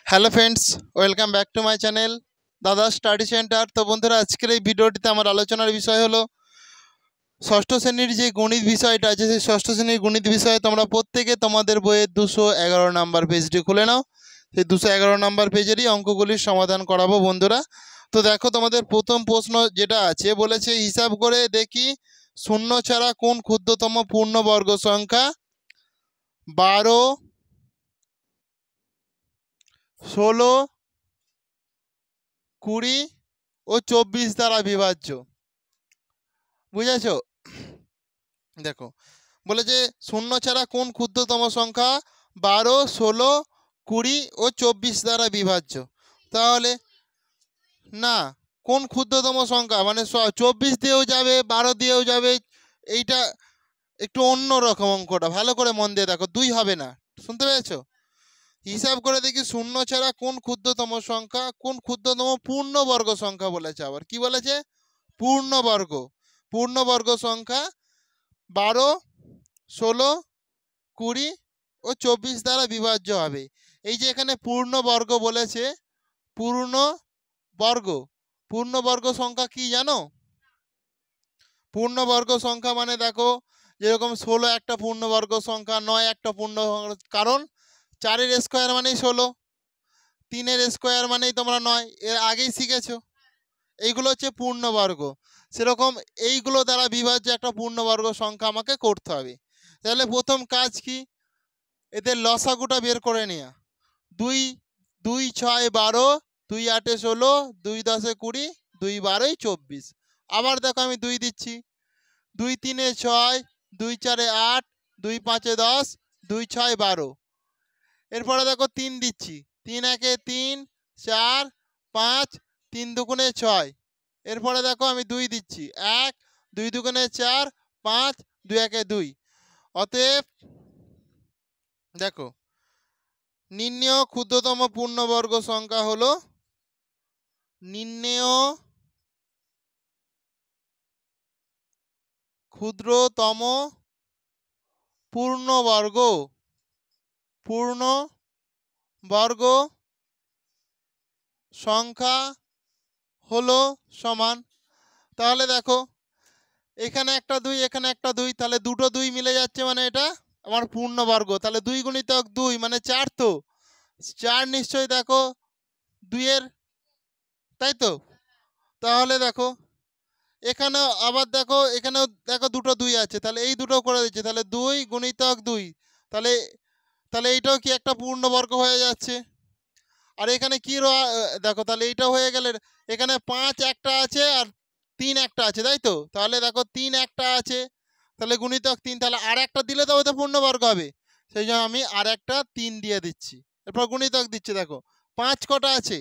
Hello friends, welcome back to my channel দাদা study centre. তো বন্ধুরা, আজকের এই ভিডিওটিতে আমার আলোচনার বিষয় হলো ষষ্ঠ শ্রেণীর যে গণিত বিষয়টা আছে, সেই ষষ্ঠ শ্রেণীর গণিত বিষয়ে তোমরা প্রত্যেকে তোমাদের বইয়ের 211 নাম্বার পেজটি খুলে নাও। সেই 211 নাম্বার পেজেরই অঙ্কগুলির সমাধান করাবো বন্ধুরা। তো দেখো, তোমাদের প্রথম প্রশ্ন যেটা আছে, বলেছে হিসাব করে দেখি শূন্য ছাড়া কোন ক্ষুদ্রতম পূর্ণবর্গ সংখ্যা 12, 16, 20 ও 24 দ্বারা বিভাজ্য। বুঝেছ? দেখো, বলেছে শূন্য ছাড়া কোন ক্ষুদ্রতম সংখ্যা 12, 16, 20 ও 24 দ্বারা বিভাজ্য। তাহলে না, কোন ক্ষুদ্রতম সংখ্যা মানে 24 দিয়েও যাবে, 12 দিয়েও যাবে। এইটা একটু অন্য রকম অঙ্কটা, ভালো করে মন দিয়ে দেখো, 2 হবে না। শুনতে পেয়েছো? হিসাব করে দেখি শূন্য ছাড়া কোন ক্ষুদ্রতম সংখ্যা, কোন ক্ষুদ্রতম পূর্ণবর্গ সংখ্যা বলেছে। আবার কি বলেছে? পূর্ণবর্গ। পূর্ণবর্গ সংখ্যা 12, 16, 20 ও 24 দ্বারা বিভাজ্য হবে। এই যে এখানে পূর্ণবর্গ বলেছে, পূর্ণবর্গ, পূর্ণবর্গ সংখ্যা কি জানো? পূর্ণবর্গ সংখ্যা মানে দেখো, যেরকম 16 একটা পূর্ণবর্গ সংখ্যা, 9 একটা পূর্ণবর্গ, কারণ 4-এর স্কোয়ার মানেই 16, 3-এর স্কোয়ার মানেই তোমরা 9, এর আগেই শিখেছো। এইগুলো হচ্ছে পূর্ণবর্গ। সেরকম এইগুলো দ্বারা বিভাজ্য একটা পূর্ণবর্গ সংখ্যা আমাকে করতে হবে। তাহলে প্রথম কাজ কি? এদের লসাগুটা বের করে নেওয়া। 2, 2, 6, 12, 2, 8, 16, 2, 10, 20, 2, 12, 24। আবার দেখো, আমি 2 দিচ্ছি। 2, 3, 6, 2, 4, 8, 2, 5, 10, 2, 6, 12। এরপরে দেখো 3 দিচ্ছি। 3, 1, 3, 4, 5, 3 দুগুণে 6। এরপরে দেখো আমি 2 দিচ্ছি। 1, 2 দুগুণে 4, 5, 2, 1, 2। অতএব দেখো, নির্ণেয় ক্ষুদ্রতম পূর্ণবর্গ সংখ্যা হলো, নির্ণেয় ক্ষুদ্রতম পূর্ণবর্গ, পূর্ণবর্গ সংখ্যা হলো সমান। তাহলে দেখো, এখানে একটা 2, এখানে একটা 2, তাহলে দুটো 2 মিলে যাচ্ছে, মানে এটা আমার পূর্ণবর্গ। তাহলে 2 গুণিতক 2 মানে 4, তো 4 নিশ্চয়ই দেখো 2 এর, তাই তো? তাহলে দেখো এখানেও আবার দেখো, এখানেও দেখো দুটো 2 আছে, তাহলে এই দুটো করে দিচ্ছে, তাহলে 2 গুণিতক 2। তাহলে তাহলে এইটাও কি একটা পূর্ণবর্গ হয়ে যাচ্ছে। আর এখানে কি দেখো, তাহলে এইটা হয়ে গেলে এখানে 5 একটা আছে আর 3 একটা আছে, তাই তো? তাহলে দেখো 3 একটা আছে, তাহলে গুণিতক 3, তাহলে আর একটা দিলে তবে তো পূর্ণবর্গ হবে। সেই জন্য আমি আর একটা 3 দিয়ে দিচ্ছি। এরপর গুণিতক দিচ্ছি। দেখো 5 কটা আছে?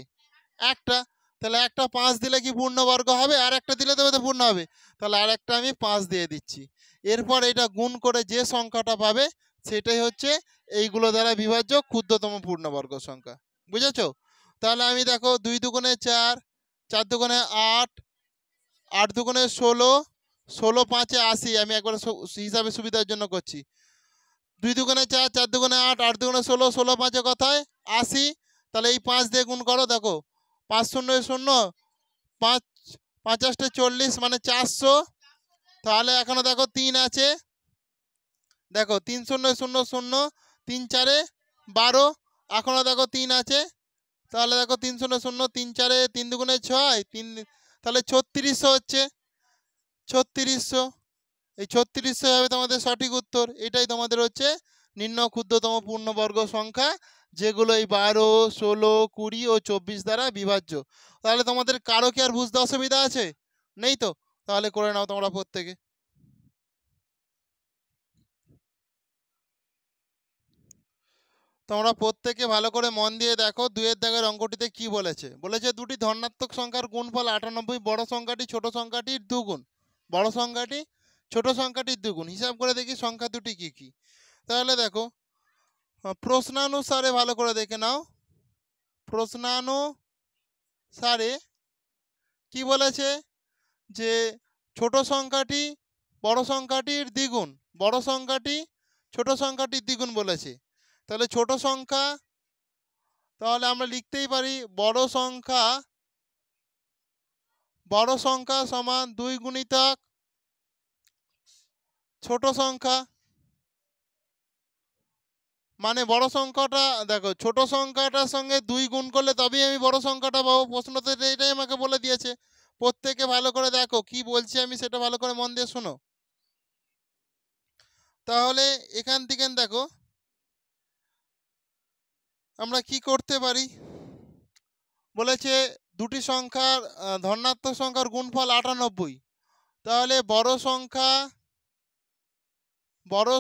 একটা। তাহলে একটা 5 দিলে কি পূর্ণবর্গ হবে? আর একটা দিলে তবে তো পূর্ণ হবে। তাহলে আর একটা আমি 5 দিয়ে দিচ্ছি। এরপর এটা গুণ করে যে সংখ্যাটা পাবে, সেটাই হচ্ছে এইগুলো দ্বারা বিভাজ্য ক্ষুদ্রতম পূর্ণবর্গ সংখ্যা। বুঝেছো? তাহলে আমি দেখো 2 দুগুণে 4, 4 দুগুণে 8, 8 দুগুণে 16, 16 5-এ 80। আমি একবার হিসাবে সুবিধার জন্য করছি। 2 দুগুণে 4, 4 দুগুণে 8, 8 দুগুণে 16, 16 5-এ কথায় 80। তাহলে এই 5 দিয়ে গুণ করো। দেখো 5 0 0, 5 5 40, মানে 400। তাহলে এখনো দেখো 3 আছে। দেখো 3 0 0 0, 3 4-এ 12। এখনো দেখো 3 আছে। তাহলে দেখো 3 0 0, 3 4-এ 3 দুগুণে 6, 3, তাহলে 3600 হচ্ছে। 3600, এই 3600 হবে তোমাদের সঠিক উত্তর। এটাই তোমাদের হচ্ছে নির্ণয় ক্ষুদ্রতম পূর্ণবর্গ সংখ্যা, যেগুলো এই 12, 16, 20 ও 24 দ্বারা বিভাজ্য। তাহলে তোমাদের কারো কি আর বুঝতে অসুবিধা আছে? নেই তো? তাহলে করে নাও তোমরা প্রত্যেকে। তোমরা প্রত্যেকে ভালো করে মন দিয়ে দেখো, 2-এর দাগের অঙ্কটিতে কি বলেছে। বলেছে দুটি ধনাত্মক সংখ্যার গুণফল 98, বড় সংখ্যাটি ছোট সংখ্যাটির দ্বিগুণ। বড় সংখ্যাটি ছোট সংখ্যাটির দ্বিগুণ। হিসাব করে দেখি সংখ্যা দুটি কি কি। তাহলে দেখো, প্রশ্নানুসারে ভালো করে দেখে নাও। প্রশ্নানুসারে কি বলেছে? যে ছোট সংখ্যাটি বড় সংখ্যাটির দ্বিগুণ, বড় সংখ্যাটি ছোট সংখ্যাটির দ্বিগুণ বলেছে। তাহলে ছোট সংখ্যা তাহলে আমরা লিখতেই পারি বড় সংখ্যা সমান 2 গুণিতক ছোট সংখ্যা। মানে বড় সংখ্যাটা দেখো, ছোট সংখ্যাটার সঙ্গে 2 গুণ করলে তবেই আমি বড় সংখ্যাটা পাবো। প্রশ্নতে এটাই আমাকে বলে দিয়েছে। প্রত্যেকে ভালো করে দেখো কি বলছি আমি, সেটা ভালো করে মন দিয়ে শোনো। তাহলে এখান থেকে দেখো আমরা কি করতে পারি। বলেছে দুটি সংখ্যার ধনাত্মক সংখ্যার গুণফল 98। তাহলে বড়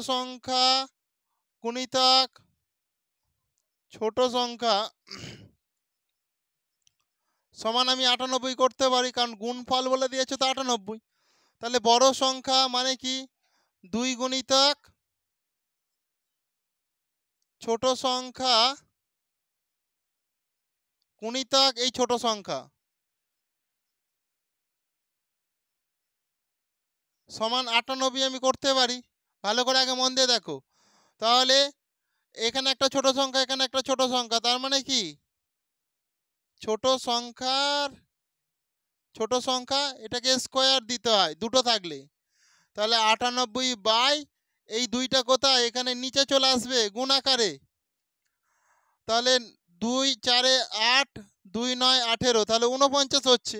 সংখ্যা গুণিতক ছোট সংখ্যা সমান আমি 98 করতে পারি, কারণ গুণফল বলে দিয়েছে তো 98। তাহলে বড় সংখ্যা মানে কি 2 গুণিতক ছোট সংখ্যা গুণিতক এই ছোট সংখ্যা সমান 98 আমি করতে পারি। ভালো করে আগে মন দিয়ে দেখো। তাহলে এখানে একটা ছোট সংখ্যা, এখানে একটা ছোট সংখ্যা, তার মানে কি ছোট সংখ্যা এটাকে স্কোয়ার দিতে হয় দুটো থাকলে। তাহলে 98 এই দুইটা কোথায়, এখানে নিচে চলে আসবে গুণ আকারে। তাহলে 2 4 8, 2 9 18, তাহলে 49 হচ্ছে।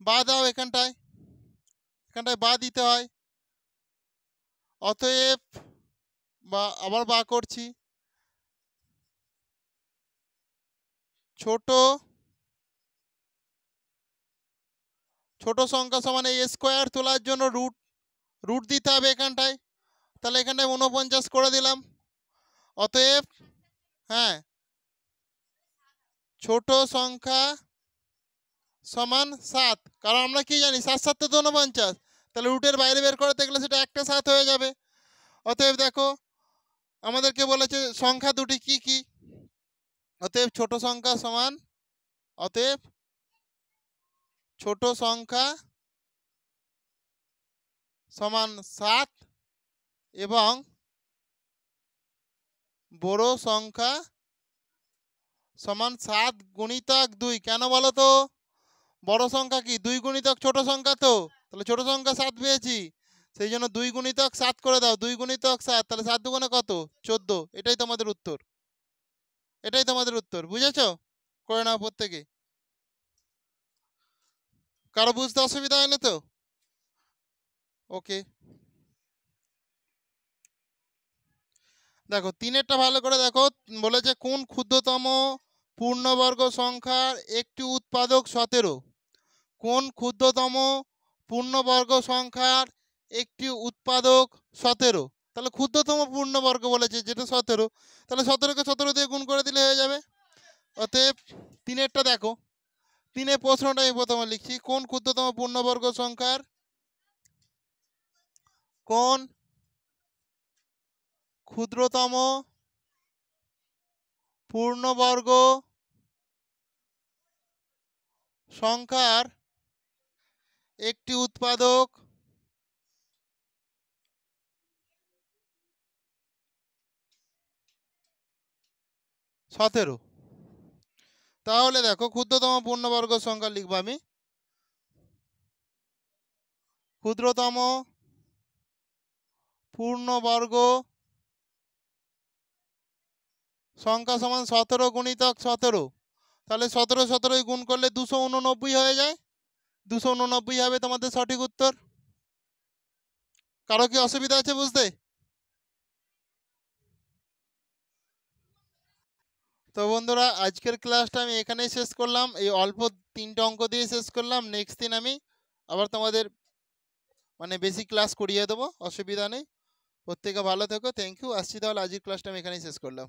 বা দাও এখানটায় বা দিতে হয়। অতএব বা আবার বা করছি, ছোট সংখ্যা সমান এই স্কোয়ার তোলার জন্য রুট দিতে হবে এখানটায়। তাহলে এখানটায় 49 করে দিলাম। অতএব হ্যাঁ, ছোট সংখ্যা সমান 7। কারণ আমরা কি জানি 7 7 তো 49, তাহলে রুটের বাইরে বের করতে গেলে সেটা একটা 7 হয়ে যাবে। অতএব দেখো আমাদেরকে বলেছে সংখ্যা দুটি কি কি। অতএব ছোট সংখ্যা সমান 7 এবং বড় সংখ্যা সমান 7 গুণিতক 2। কেন বলো তো? বড় সংখ্যা কি 2 গুণিতক ছোট সংখ্যা, তো তাহলে ছোট সংখ্যা 7 পেয়েছি, সেই জন্য 2 গুণিতক 7 করে দাও। 2 গুণিতক 7, তাহলে 7 দুগুণে কত? 14। এটাই তোমাদের উত্তর। বুঝেছো? করে নাও প্রত্যেকে। কারো বুঝতে অসুবিধা হয়নি তো? ওকে, দেখো 3-এরটা ভালো করে দেখো। বলেছে কোন ক্ষুদ্রতম পূর্ণবর্গ সংখ্যার একটি উৎপাদক 17। কোন ক্ষুদ্রতম পূর্ণবর্গ সংখ্যার একটি উৎপাদক 17। তাহলে ক্ষুদ্রতম পূর্ণবর্গ বলেছে যেটা 17, তাহলে 17কে 17 দিয়ে গুণ করে দিলে হয়ে যাবে। অতএব 3-এরটা দেখো, 3-এর প্রশ্নটা আমি প্রথমে লিখছি। কোন ক্ষুদ্রতম পূর্ণবর্গ সংখ্যার কোন ক্ষুদ্রতম পূর্ণবর্গ সংখ্যার একটি উৎপাদক 17। তাহলে দেখো ক্ষুদ্রতম পূর্ণবর্গ সংখ্যা লিখবো আমি। ক্ষুদ্রতম পূর্ণবর্গ সংখ্যা সমান 17 গুণিতক 17। তাহলে 17 17 গুণ করলে 289 হয়ে যায়। 289 হবে তোমাদের সঠিক উত্তর। কারো কি অসুবিধা আছে বুঝতে? তো বন্ধুরা আজকের ক্লাসটা আমি এখানেই শেষ করলাম। এই অল্প 3টে অঙ্ক দিয়ে শেষ করলাম। নেক্সট দিন আমি আবার তোমাদের বেসিক ক্লাস করিয়ে দেবো, অসুবিধা নেই। প্রত্যেকে ভালো থেকো, থ্যাংক ইউ। আসছি তাহলে, আজকের ক্লাসটা আমি এখানেই শেষ করলাম।